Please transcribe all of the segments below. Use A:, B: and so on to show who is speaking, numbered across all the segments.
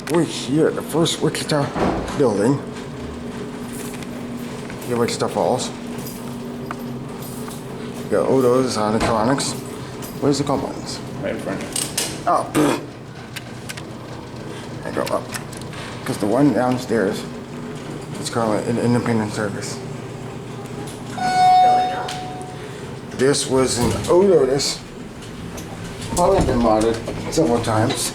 A: We're here at the first Wichita building in Wichita Falls. We got Otis Electronics. Where's the components?
B: Right in front of
A: Oh, I go up. Because the one downstairs is currently in independent service. This was an Otis. Probably been modded several times.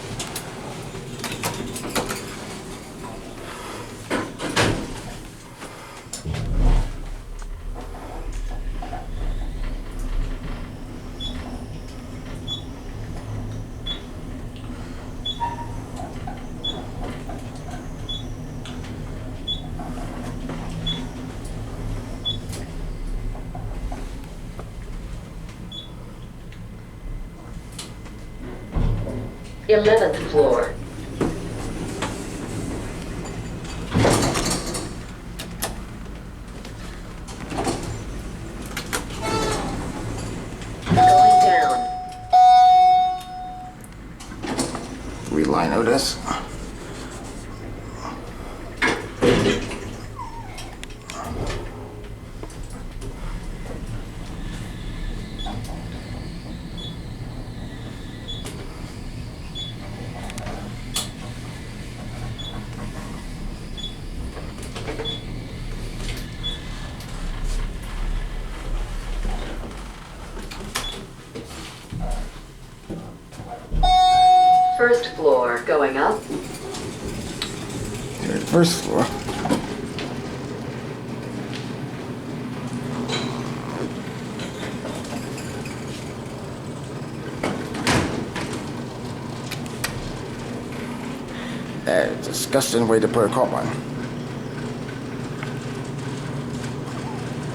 C: The 11th floor. Going down.
A: Reline Otis.
C: First floor. Going up.
A: Here's the first floor. That's a disgusting way to put a cop on.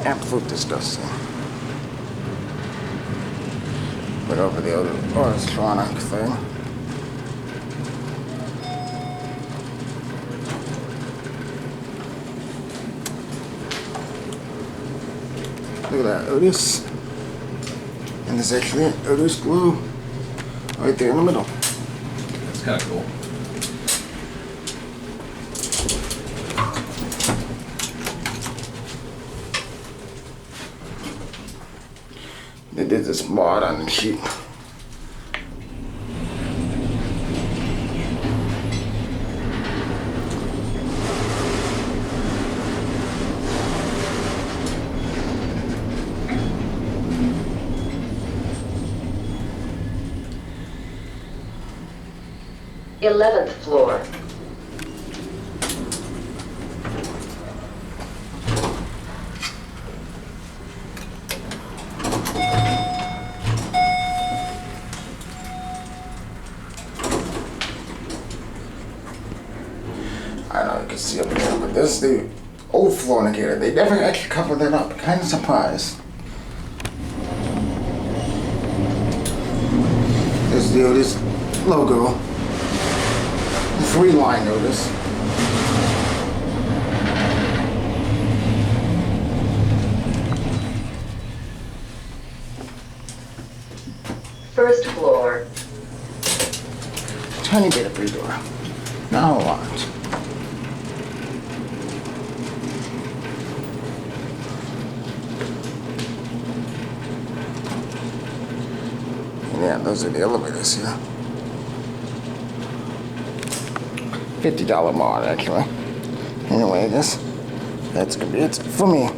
A: Absolute disgusting. Put over the other electronic thing. Look at that, Otis. And there's actually an Otis glue right there in the middle.
B: That's kind of cool.
A: They did this mod on the sheet.
C: Eleventh floor.
A: I don't know, you can see up there, but this is the old floor indicator. They definitely actually covered that up. Kind of surprised. There's the Otis logo. 3-line Otis.
C: First floor.
A: Tiny bit of free door. Not a lot. And yeah, those are the elevators here. $50 mod, actually. Anyway, that's gonna be it for me.